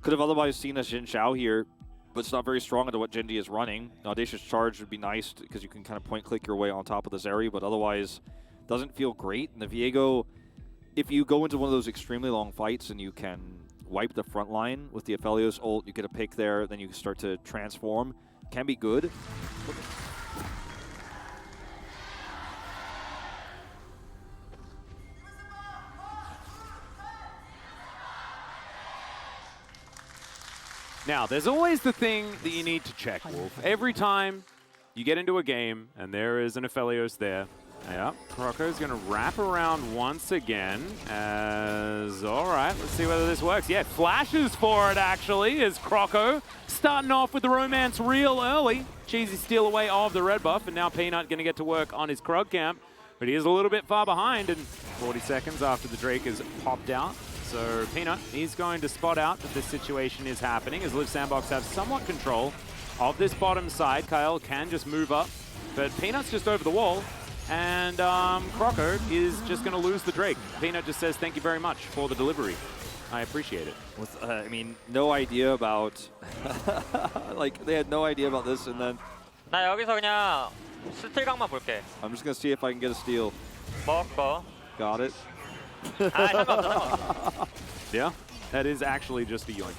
Could have otherwise seen a Xin Xiao here, but it's not very strong into what Genji is running. Audacious Charge would be nice because you can kind of point-click your way on top of the Zeri, but otherwise doesn't feel great. And the Viego, if you go into one of those extremely long fights and you can wipe the front line with the Aphelios ult, you get a pick there, then you start to transform, can be good. Now, there's always the thing that you need to check, Wolf. Every time you get into a game and there is an Aphelios there, yeah, Croco's going to wrap around once again as, all right, let's see whether this works. Yeah, flashes for it, actually, is Croco starting off with the romance real early. Cheesy steal away of the red buff, and now Peanut going to get to work on his Krog camp, but he is a little bit far behind, and 40 seconds after the Drake is popped out. So Peanut, he's going to spot out that this situation is happening as Liv Sandbox have somewhat control of this bottom side. Kyle can just move up, but Peanut's just over the wall, and Croco is just going to lose the Drake. Peanut just says thank you very much for the delivery. I appreciate it. With, I mean, no idea about, like, they had no idea about this, and then 나 여기서 그냥 스틸각만 볼게. I'm just going to see if I can get a steal. 먹고. Got it. 아, 상관없어. Yeah, that is actually just a yoink.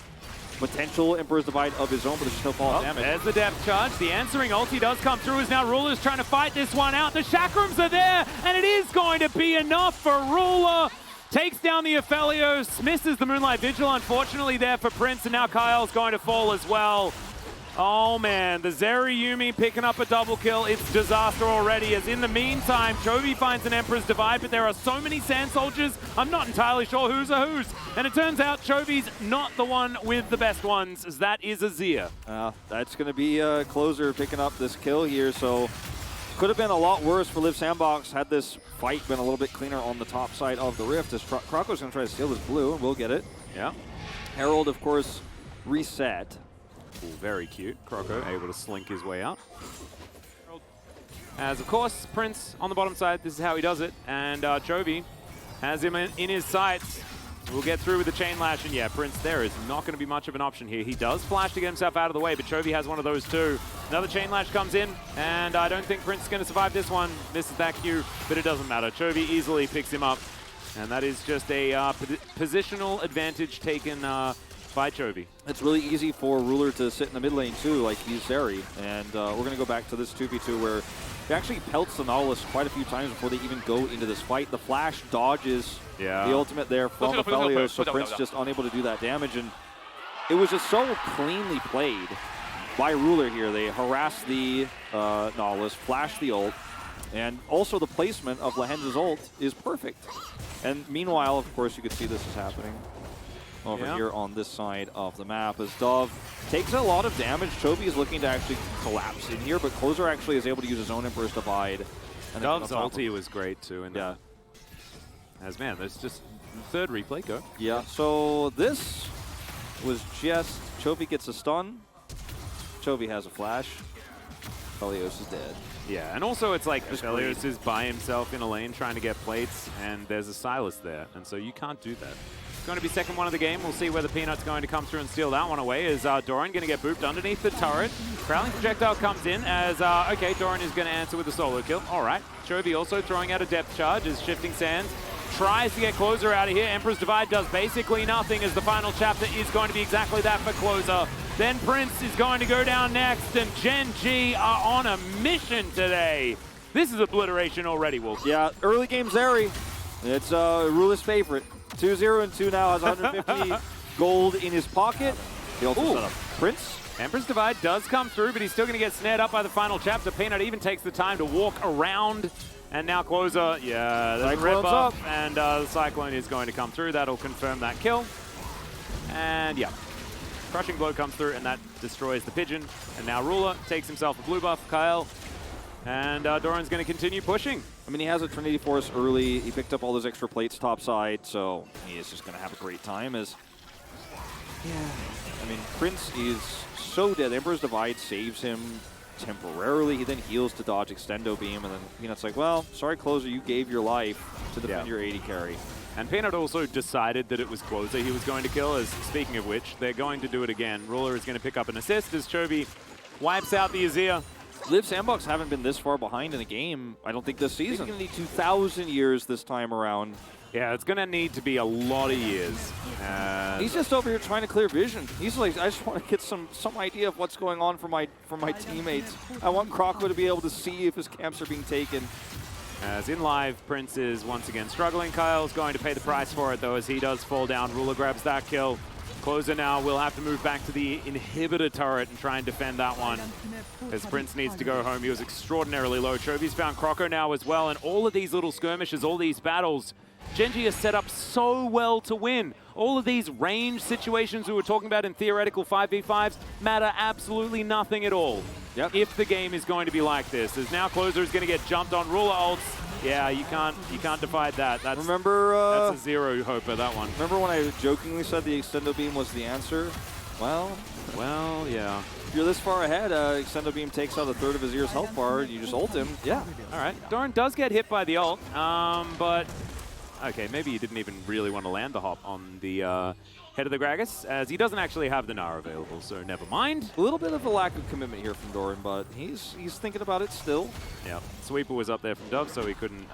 Potential Emperor's Divide of his own, but there's just no fall damage. There's the depth charge. The answering ulti does come through as now Ruler's trying to fight this one out. The chakrams are there, and it is going to be enough for Ruler. Takes down the Aphelios, misses the Moonlight Vigil, unfortunately there for Prince, and now Kyle's going to fall as well. Oh man, the Zeri Yuumi picking up a double kill. It's disaster already, as in the meantime, Chovy finds an Emperor's Divide, but there are so many Sand Soldiers, I'm not entirely sure who's a who's. And it turns out Chovy's not the one with the best ones, as that is Azir. That's going to be a closer picking up this kill here, so could have been a lot worse for Liv Sandbox had this fight been a little bit cleaner on the top side of the Rift, as Croco's going to try to steal this blue, and we'll get it. Yeah. Herald, of course, reset. Ooh, very cute. Croco able to slink his way out. As, of course, Prince on the bottom side, this is how he does it. And Chovy has him in his sights. We'll get through with the chain lash, and yeah, Prince, there is not going to be much of an option here. He does flash to get himself out of the way, but Chovy has one of those too. Another chain lash comes in, and I don't think Prince is going to survive this one. Misses that Q, but it doesn't matter. Chovy easily picks him up, and that is just a positional advantage taken by Chovy. It's really easy for Ruler to sit in the mid lane too, like he's Zeri, and we're going to go back to this 2v2 where he actually pelts the Nautilus quite a few times before they even go into this fight. The flash dodges the ultimate there from Aphelios, so Prince just unable to do that damage, and it was just so cleanly played by Ruler here. They harass the Nautilus, flash the ult, and also the placement of Lehen's ult is perfect. And meanwhile, of course, you could see this is happening over here on this side of the map as Dove takes a lot of damage. Chovy is looking to actually collapse in here, but Closer actually is able to use his own Emperor's Divide. And Dove's ulti was great too. And as man, there's just third replay, go. Yeah, so this was just, Chovy gets a stun, Chovy has a flash, Aphelios is dead. Yeah, and also it's like Aphelios is by himself in a lane trying to get plates, and there's a Sylas there, and so you can't do that. Going to be second one of the game. We'll see whether Peanut's going to come through and steal that one away. Is Doran going to get booped underneath the turret? Prowling projectile comes in as, okay, Doran is going to answer with a solo kill. All right. Chovy also throwing out a depth charge as Shifting Sands tries to get Closer out of here. Emperor's Divide does basically nothing as the final chapter is going to be exactly that for Closer. Then Prince is going to go down next, and Gen G are on a mission today. This is obliteration already, Wolf. Yeah, early game Zeri. It's Ruler's favorite. 2-0 and 2 now, has 150 gold in his pocket. He also set up Prince. Emperor's Divide does come through, but he's still going to get snared up by the final chapter. Peanut even takes the time to walk around. And now Closer, there's a red buff, and the Cyclone is going to come through. That'll confirm that kill. And yeah, Crushing Blow comes through, and that destroys the Pigeon. And now Ruler takes himself a blue buff, Kyle. And Doran's going to continue pushing. I mean, he has a Trinity Force early. He picked up all those extra plates topside, so he is just going to have a great time. I mean, Prince is so dead. Emperor's Divide saves him temporarily. He then heals to dodge Extendo Beam, and then Peanut's like, well, sorry, Closer, you gave your life to defend your AD carry. And Peanut also decided that it was Closer he was going to kill, as speaking of which, they're going to do it again. Ruler is going to pick up an assist as Chovy wipes out the Azir. Live Sandbox haven't been this far behind in a game, I don't think, this season. It's going to need 2,000 years this time around. Yeah, it's going to need to be a lot of years. He's just over here trying to clear vision. He's like, I just want to get some idea of what's going on for my teammates. I want Croco to be able to see if his camps are being taken. As in live, Prince is once again struggling. Kyle's going to pay the price for it, though, as he does fall down. Ruler grabs that kill. Closer now will have to move back to the inhibitor turret and try and defend that one, as Prince needs to go home. He was extraordinarily low. Chovy's found Croco now as well, and all of these little skirmishes, all these battles, Gen.G is set up so well to win. All of these range situations we were talking about in theoretical 5v5s matter absolutely nothing at all. Yep. If the game is going to be like this, as now Closer is going to get jumped on. Ruler ults. Yeah, you can't divide that. That's a zero hoper, that one. Remember when I jokingly said the Extendo Beam was the answer? Well, yeah. If you're this far ahead, Extendo Beam takes out a third of his ear's health bar, you just ult him. Yeah. All right. Doran does get hit by the ult, but okay, maybe he didn't even really want to land the hop on the head of the Gragas, as he doesn't actually have the Nara available, so never mind. A little bit of a lack of commitment here from Doran, but he's thinking about it still. Yeah, Sweeper was up there from Dove, so he couldn't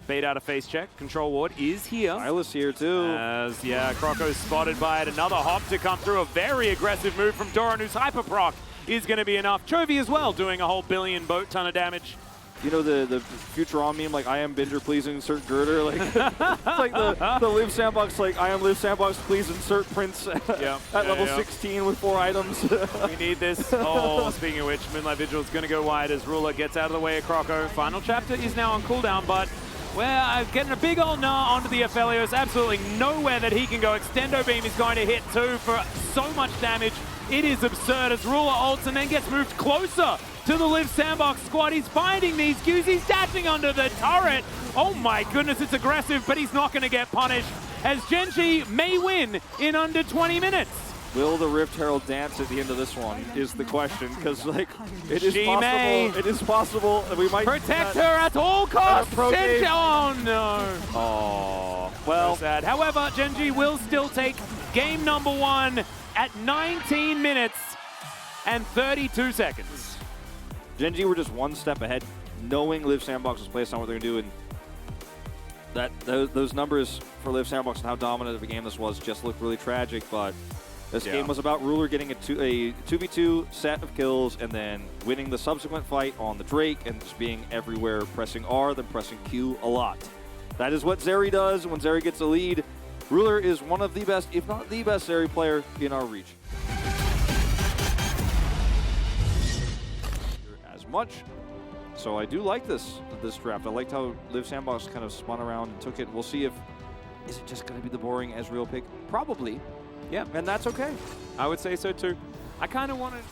bait out a face check. Control Ward is here. Silas here too. As, yeah, Croco's spotted by it. Another hop to come through. A very aggressive move from Doran, whose hyper proc is going to be enough. Chovy as well, doing a whole billion boat ton of damage. You know the Futurama meme, like, I am Binder, please insert Girder. Like, it's like the Live Sandbox, like, I am Live Sandbox, please insert Prince at level 16 with 4 items. We need this. Oh, speaking of which, Moonlight Vigil is going to go wide as Ruler gets out of the way of Croco. Final chapter is now on cooldown, but we're getting a big old gnaw onto the Aphelios. Absolutely nowhere that he can go. Extendo Beam is going to hit too for so much damage. It is absurd as Ruler ults and then gets moved closer to the Live Sandbox squad. He's finding these Qs. He's dashing under the turret. Oh my goodness, it's aggressive, but he's not going to get punished, as Gen.G may win in under 20 minutes. Will the Rift Herald dance at the end of this one is the question, because like it is possible. May. It is possible that we might protect her at all costs. Gen.G, oh no. Oh, well. So sad. However, Gen.G will still take game number 1 at 19 minutes and 32 seconds. Gen.G were just one step ahead, knowing Live Sandbox was placed on what they're going to do, and those numbers for Live Sandbox and how dominant of a game this was just look really tragic, but this game was about Ruler getting a 2v2 set of kills and then winning the subsequent fight on the Drake and just being everywhere, pressing R, then pressing Q a lot. That is what Zeri does when Zeri gets a lead. Ruler is one of the best, if not the best Zeri player in our region. As much. So I do like this draft. I liked how Live Sandbox kind of spun around and took it. We'll see if, is it just going to be the boring Ezreal pick? Probably. Yeah. And that's okay. I would say so too. I kind of wanted...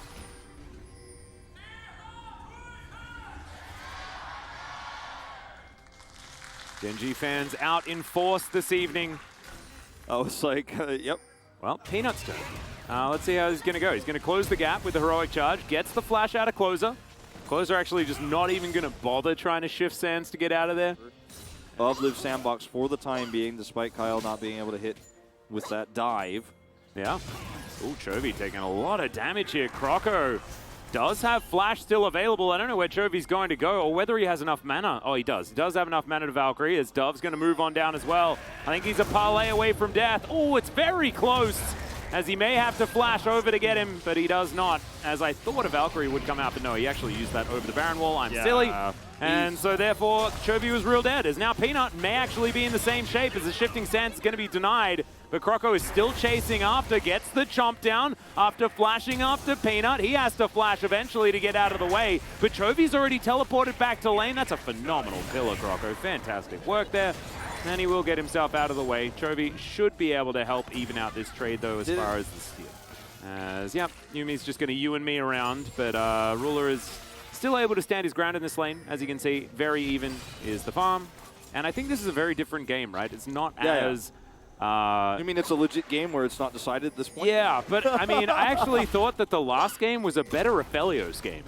Gen.G fans out in force this evening. I was like, yep. Well, Peanut's turn. Let's see how he's going to go. He's going to close the gap with the heroic charge, gets the flash out of Closer. Closer actually just not even going to bother trying to shift sands to get out of there. Of Live Sandbox for the time being, despite Kyle not being able to hit with that dive. Yeah. Ooh, Chovy taking a lot of damage here. Croco does have flash still available. I don't know where Chovy's going to go or whether he has enough mana. Oh, he does. He does have enough mana to Valkyrie, as Dove's going to move on down as well. I think he's a parlay away from death. Oh, it's very close, as he may have to flash over to get him, but he does not, as I thought a Valkyrie would come out, but no, he actually used that over the Baron wall. I'm silly. And so therefore, Chovy was real dead, as now Peanut may actually be in the same shape, as the shifting sands is going to be denied, but Croco is still chasing after, gets the chomp down after flashing after Peanut. He has to flash eventually to get out of the way, but Chovy's already teleported back to lane. That's a phenomenal pillar, Croco. Fantastic work there. And he will get himself out of the way. Chovy should be able to help even out this trade, though, as far as the steal. As, yep, Yumi's just going to you and me around, but Ruler is still able to stand his ground in this lane. As you can see, very even is the farm. And I think this is a very different game, right? It's not as... you mean it's a legit game where it's not decided at this point? Yeah, but I mean, I actually thought that the last game was a better Aphelios game.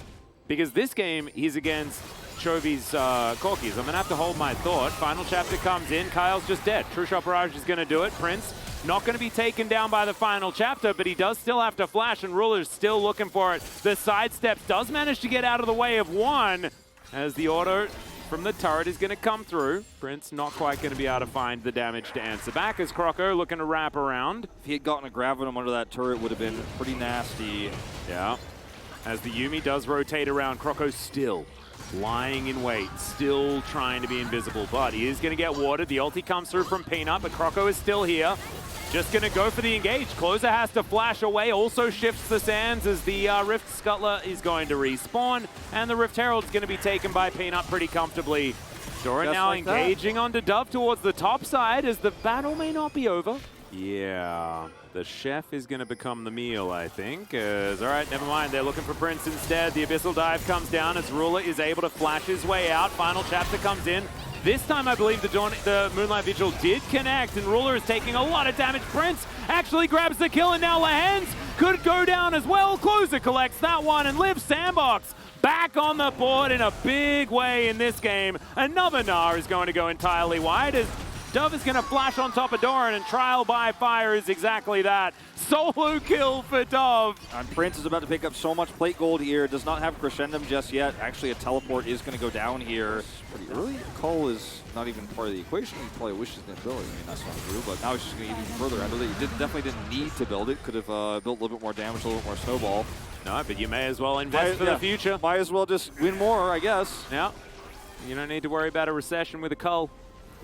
because this game he's against Chovy's Corkies. I'm going to have to hold my thought. Final chapter comes in. Kyle's just dead. True Shot Barrage is going to do it. Prince not going to be taken down by the final chapter, but he does still have to flash, and Ruler's still looking for it. The sidesteps does manage to get out of the way of one as the auto from the turret is going to come through. Prince not quite going to be able to find the damage to answer back as Croco looking to wrap around. If he had gotten a grab on him under that turret, it would have been pretty nasty. Yeah. As the Yuumi does rotate around, Croco still lying in wait, still trying to be invisible, but he is going to get warded. The ulti comes through from Peanut, but Croco is still here. Just going to go for the engage. Closer has to flash away, also shifts the sands as the Rift Scuttler is going to respawn, and the Rift Herald is going to be taken by Peanut pretty comfortably. Doran Just now like engaging onto Dove towards the top side as the battle may not be over. Yeah, the chef is going to become the meal, I think. All right, never mind. They're looking for Prince instead. The Abyssal Dive comes down as Ruler is able to flash his way out. Final chapter comes in. This time, I believe the Moonlight Vigil did connect, and Ruler is taking a lot of damage. Prince actually grabs the kill, and now Lahens could go down as well. Closer collects that one, and Liv Sandbox back on the board in a big way in this game. Another Gnar is going to go entirely wide as Dove is going to flash on top of Doran, and Trial by Fire is exactly that. Solo kill for Dove. And Prince is about to pick up so much plate gold here. Does not have Crescendum just yet. Actually, a teleport is going to go down here pretty early. Cole is not even part of the equation. He probably wishes the ability. I mean, that's not true, but now he's just going to get even further. I know that he definitely didn't need to build it. Could have built a little bit more damage, a little bit more snowball. No, but you may as well invest for the future. Might as well just win more, I guess. Yeah. You don't need to worry about a recession with a cull.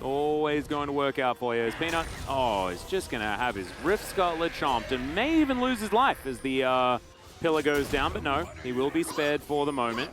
Always going to work out for you. As Peanut, he's just going to have his Rift Scuttler chomped and may even lose his life as the pillar goes down. But no, he will be spared for the moment.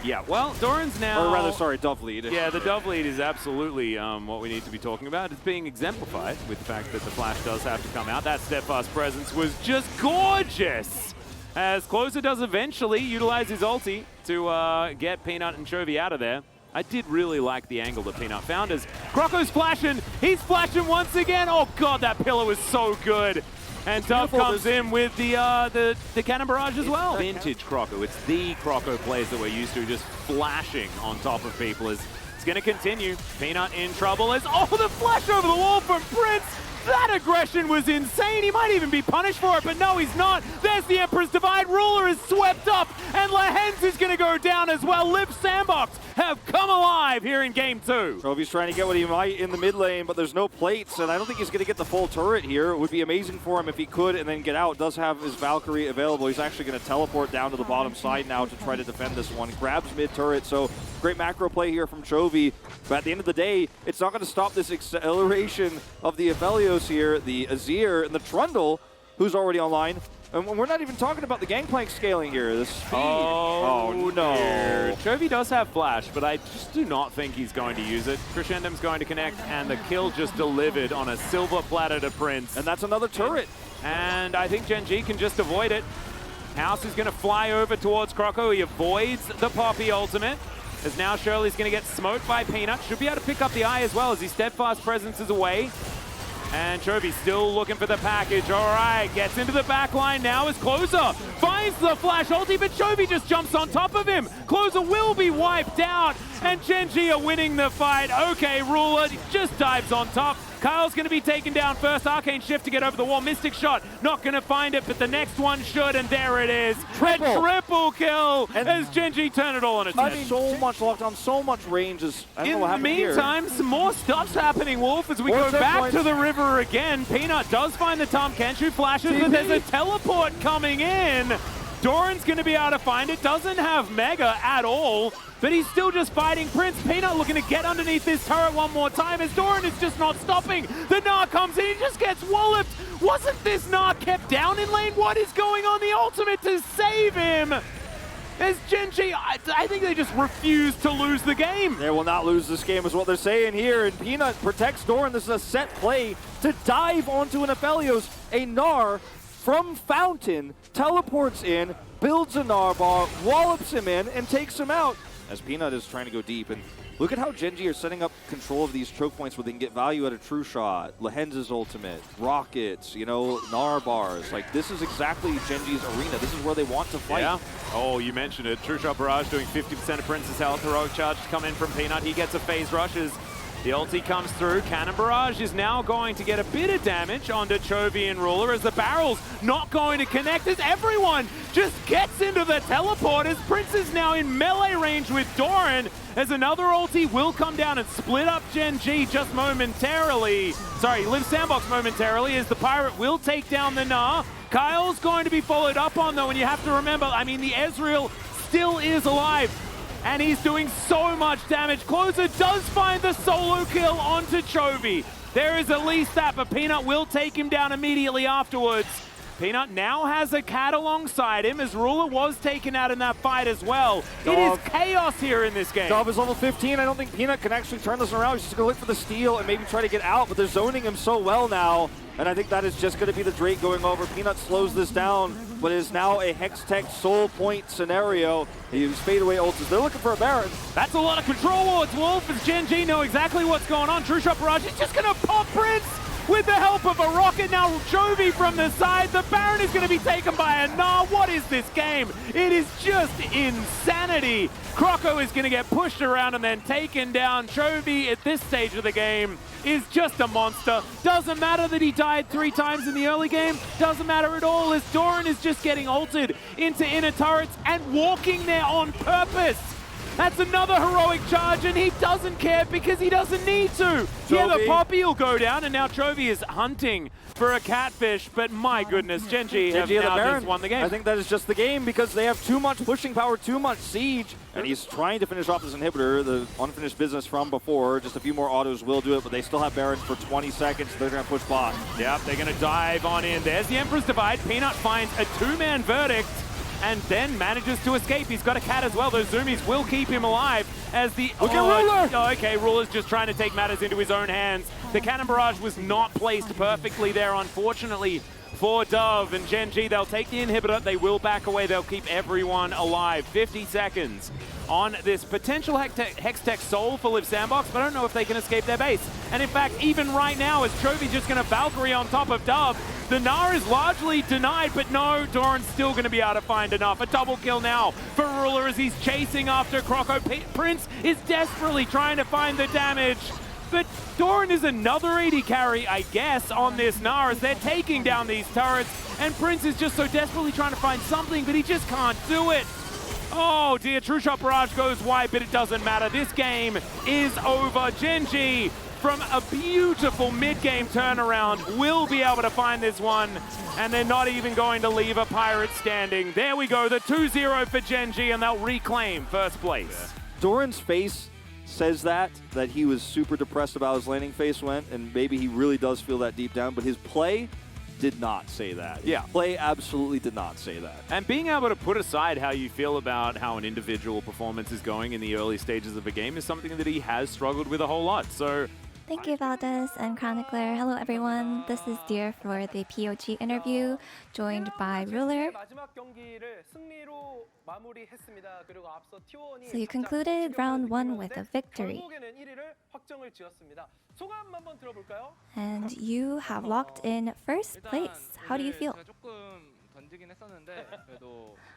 Yeah, well, Doran's now... Or rather, sorry, Dove lead. Yeah, the Dove lead is absolutely what we need to be talking about. It's being exemplified with the fact that the flash does have to come out. That Steadfast Presence was just gorgeous! As Closer does eventually utilize his ulti to get Peanut and Chovy out of there. I did really like the angle that Peanut found as Croco's flashing. He's flashing once again. Oh god, that pillar was so good. And Dove comes in with the cannon barrage as well. Vintage Croco. It's the Croco plays that we're used to, just flashing on top of people. It's going to continue. Peanut in trouble as the flash over the wall from Prince. That aggression was insane. He might even be punished for it, but no, he's not. There's the Emperor's Divide. Ruler is swept up, and Lahens is going to go down as well. Liv Sandbox have come alive here in Game 2. Trovy's trying to get what he might in the mid lane, but there's no plates, and I don't think he's going to get the full turret here. It would be amazing for him if he could and then get out. Does have his Valkyrie available. He's actually going to teleport down to the bottom side now to try to defend this one. Grabs mid turret, so great macro play here from Chovy. But at the end of the day, it's not going to stop this acceleration of the Aphelios here, the Azir and the Trundle, who's already online. And we're not even talking about the Gangplank scaling here, the speed. Oh no. Chovy does have flash, but I just do not think he's going to use it. Crescendum's going to connect, and the kill just delivered on a silver platter to Prince. And that's another turret. And I think Gen G can just avoid it. House is going to fly over towards Croco. He avoids the Poppy ultimate. As now Shirley's going to get smoked by Peanut. Should be able to pick up the eye as well as he Steadfast Presence is away. And Chovy still looking for the package. All right, gets into the back line now as Closer finds the flash ulti, but Chovy just jumps on top of him. Closer will be wiped out, and Gen G are winning the fight. Okay, Ruler just dives on top. Kyle's going to be taken down first. Arcane Shift to get over the wall. Mystic Shot, not going to find it, but the next one should, and there it is. A triple kill as Gen G turn it all on its head. I mean, so much lockdown, so much range. I don't know what happened here. In the meantime, some more stuff's happening, Wolf, as we go back to the river again. Peanut does find the Tom Kenchu flashes, but there's a teleport coming in. Doran's going to be able to find it. Doesn't have Mega at all, but he's still just fighting Prince. Peanut looking to get underneath this turret one more time as Doran is just not stopping. The Gnar comes in, he just gets walloped. Wasn't this Gnar kept down in lane? What is going on? The ultimate to save him. As Gen G, I think they just refuse to lose the game. They will not lose this game is what they're saying here. And Peanut protects Doran. This is a set play to dive onto an Aphelios. A Gnar from Fountain teleports in, builds a Gnar bar, wallops him in, and takes him out. As Peanut is trying to go deep, and Look at how Genji are setting up control of these choke points where they can get value out of True Shot, Lehenz's ultimate, rockets, you know, Gnar bars. Like, this is exactly Genji's arena. This is where they want to fight. Yeah. Oh, you mentioned it. True Shot Barrage doing 50% of Prince's health. Heroic Charge to come in from Peanut. He gets a phase rush as the ulti comes through. Cannon Barrage is now going to get a bit of damage onto Chovy and Ruler as the barrel's not going to connect as everyone just gets into the teleporters. Prince is now in melee range with Doran as another ulti will come down and split up Gen G just momentarily. Sorry, Live Sandbox momentarily as the Pirate will take down the Gnar. Kyle's going to be followed up on though, and you have to remember, I mean, the Ezreal still is alive. And he's doing so much damage. Closer does find the solo kill onto Chovy. There is at least that, but Peanut will take him down immediately afterwards. Peanut now has a cat alongside him as Ruler was taken out in that fight as well. It is chaos here in this game. Dove is level 15. I don't think Peanut can actually turn this around. He's just going to look for the steal and maybe try to get out, but they're zoning him so well now. And I think that is just going to be the Drake going over. Peanut slows this down, but it is now a Hextech soul point scenario. He's fade away ults. They're looking for a Baron. That's a lot of control. It's Wolf as Gen G know exactly what's going on. True Shot Barrage is just going to pop Prince with the help of a rocket. Now Chovy from the side. The Baron is going to be taken by a Gnar. What is this game? It is just insanity. Croco is going to get pushed around and then taken down. Chovy at this stage of the game is just a monster. Doesn't matter that he died 3 times in the early game. Doesn't matter at all as Doran is just getting ulted into inner turrets and walking there on purpose. That's another heroic charge, and he doesn't care because he doesn't need to. Yeah, the Poppy will go down, and now Chovy is hunting for a catfish, but my goodness, Genji have now just won the game. I think that is just the game because they have too much pushing power, too much siege, and he's trying to finish off his inhibitor, the unfinished business from before. Just a few more autos will do it, but they still have Baron for 20 seconds. They're going to push bot. Yep, they're going to dive on in. There's the Emperor's Divide. Peanut finds a 2-man verdict and then manages to escape. He's got a cat as well. Those zoomies will keep him alive as the... Look at Ruler! Oh, okay, Ruler's just trying to take matters into his own hands. The Cannon Barrage was not placed perfectly there, unfortunately, for Dove and Gen G. They'll take the inhibitor. They will back away. They'll keep everyone alive. 50 seconds on this potential Hextech Soul for Live Sandbox, but I don't know if they can escape their base. And in fact, even right now, as Chovy just going to Valkyrie on top of Dove, the Gnar is largely denied, but no, Doran's still going to be able to find enough. A double kill now for Ruler as he's chasing after Croco. Prince is desperately trying to find the damage, but Doran is another AD carry, I guess, on this Gnar as they're taking down these turrets, and Prince is just so desperately trying to find something, but he just can't do it. Oh dear, True Shot Barrage goes wide, but it doesn't matter. This game is over. Gen G, from a beautiful mid-game turnaround, will be able to find this one, and they're not even going to leave a Pirate standing. There we go, the 2-0 for Gen G, and they'll reclaim first place. Doran's face says that he was super depressed about his landing phase went, and maybe he really does feel that deep down, but his play did not say that. Yeah. Play absolutely did not say that. And being able to put aside how you feel about how an individual performance is going in the early stages of a game is something that he has struggled with a whole lot. So thank you, Valdez and Chronicler. Hello, everyone. This is Deer for the POG interview, joined by Ruler. So you concluded round 1 with a victory. And you have locked in first place. How do you feel?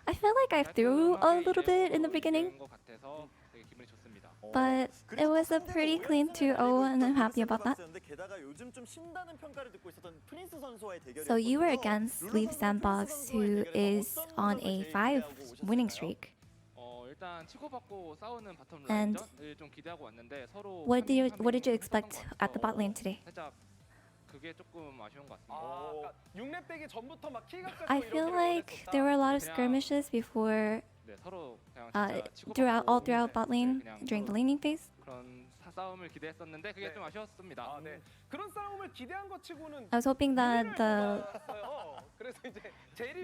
I feel like I threw a little bit in the beginning, but it was a pretty clean 2-0 and I'm happy about that. So you were against Leave Sandbox, who is on a 5 winning streak. And what did you expect at the bot lane today? I feel like there were a lot of skirmishes before, throughout bot lane during the laning phase. I was hoping that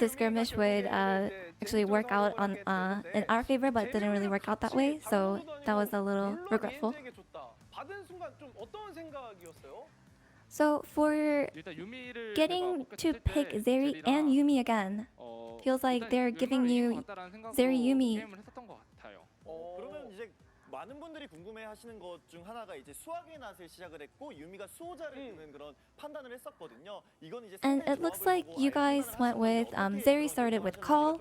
the skirmish would actually work out in our favor, but it didn't really work out that way, so that was a little regretful. So for getting to pick Zeri and Yuumi again, feels like they're giving you Zeri Yuumi 많은 분들이 궁금해하시는 것 중 하나가 이제 수학의 낫을 시작을 했고 유미가 수호자를 두는 그런 판단을 했었거든요. 이건 이제 And it looks like you guys went with Zeri started with Call,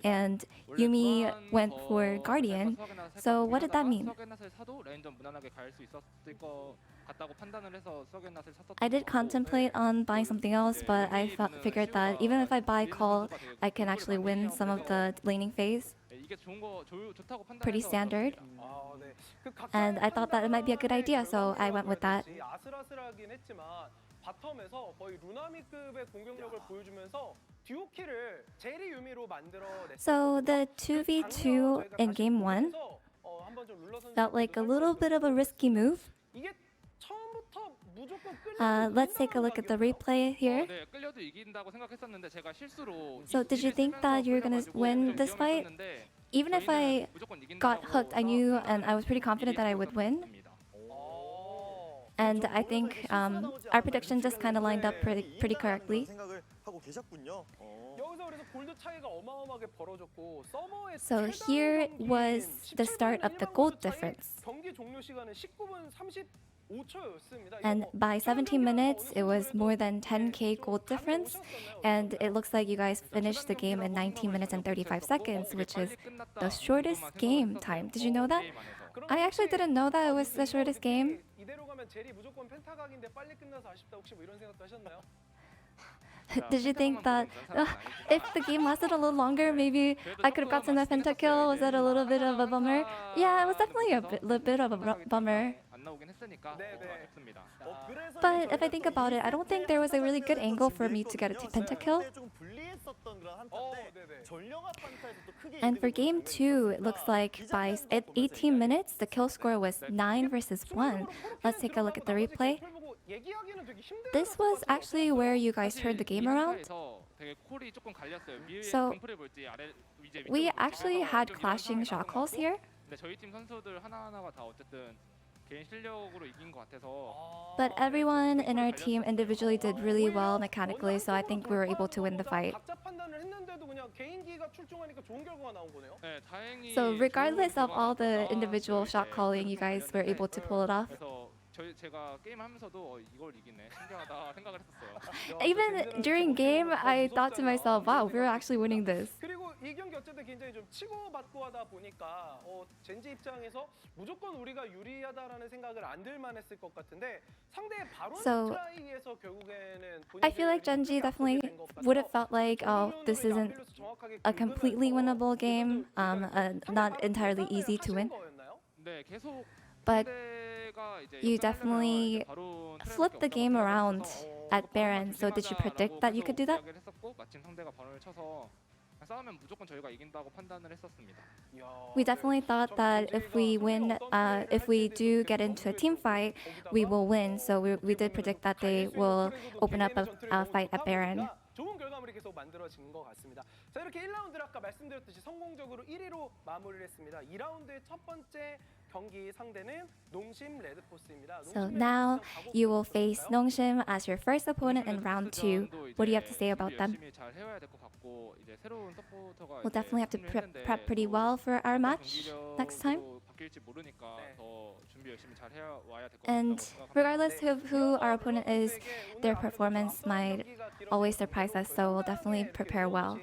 and Yumi went for Guardian. So what did that mean? I did contemplate on buying something else, but I figured that even if I buy Call, I can actually win some of the laning phase. Pretty standard. And I thought that it might be a good idea, so I went with that. 아슬아슬하긴 했지만 바텀에서 거의 루나미급의 공격력을 보여주면서 듀오키를 제리 유미로 만들어냈어요. So the 2v2 in game 1 felt like a little bit of a risky move. 이게 처음부터 무조건 Let's take a look at the replay here. 네, 끌려도 이긴다고 생각했었는데 제가 실수로 So did you think that you were gonna win this fight? Even if I got hooked, I knew and I was pretty confident that I would win. And I think our prediction just kind of lined up pretty correctly. 생각을 하고 계셨군요. 여기서 그래서 골드 차이가 어마어마하게 벌어졌고 서머의 So here was the start of the gold difference. 경기 종료 시간은 19분 35초였습니다. And by 17 minutes, it was more than 10k gold difference. And it looks like you guys finished the game in 19 minutes and 35 seconds, which is the shortest game time. Did you know that? I actually didn't know that it was the shortest game. 이대로 가면 제리 무조건 펜타각인데 빨리 끝나서 아쉽다. 혹시 뭐 이런 생각도 하셨나요? Did you think that if the game lasted a little longer, maybe I could have gotten a pentakill? Was that a little bit of a bummer? Yeah, it was definitely a bit of a bummer. 안 나오긴 했으니까 아쉽습니다. But if I think about it, I don't think there was a really good angle for me to get a pentakill. And for game 2, it looks like by 18 minutes, the kill score was 9 versus 1. Let's take a look at the replay. This was actually where you guys turned the game around. So we actually had clashing shot calls here. 저희 팀 선수들 하나하나가 다 어쨌든 개인 실력으로 이긴 것 같아서. But everyone in our team individually did really well mechanically, so I think we were able to win the fight. 각자 판단을 했는데도 그냥 개인기가 출중하니까 좋은 결과가 나온 거네요. 네, 다행히. So regardless of all the individual shot calling, you guys were able to pull it off. 그래서 제가 게임 하면서도 이걸 이기네 신기하다 생각을 했었어요. Even during game, I thought to myself, wow, we're actually winning this. 그리고 이 경기 어쨌든 굉장히 좀 치고받고 하다 보니까 젠지 입장에서 무조건 우리가 유리하다라는 생각을 안 들만 했을 것 같은데 상대의 바론 트라이에서 결국에는 I feel like Genji definitely would have felt like, oh, this isn't a completely winnable game, not entirely easy to win. 네, 계속. But you definitely flipped the game around at Baron. So did you predict that you could do that? We definitely thought that if we win, if we do get into a team fight, we will win. So we did predict that they will open up a fight at Baron. 좋은 결과물이 계속 만들어진 것 같습니다. 자, 이렇게 1라운드를 아까 말씀드렸듯이 성공적으로 1위로 마무리를 했습니다. 2라운드의 첫 번째 경기 상대는 농심 레드포스입니다. So now you will face Nongshim as your first opponent in round 2. What do you have to say about them? We'll definitely have to prep pretty well for our match next time. And regardless of who our opponent is, their performance might always surprise us, so we'll definitely prepare well.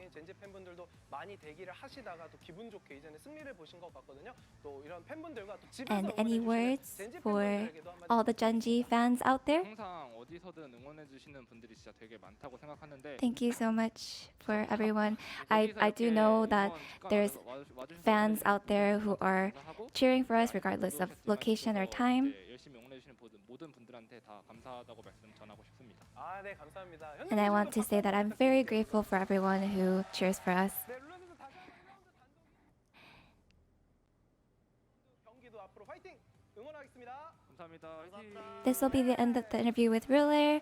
And any words for all the Genji fans out there? Thank you so much for everyone. I do know that there's fans out there who are cheering for us regardless of location or time. And I want to say that I'm very grateful for everyone who cheers for us. This will be the end of the interview with Ruler.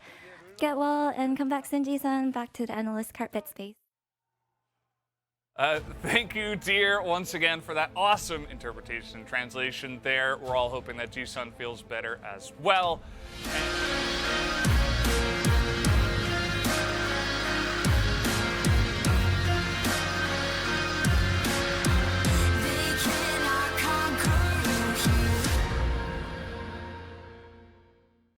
Get well and come back, Sinji-san, back to the analyst carpet space. Thank you, dear, once again for that awesome interpretation and translation there. We're all hoping that Ji-sun feels better as well. And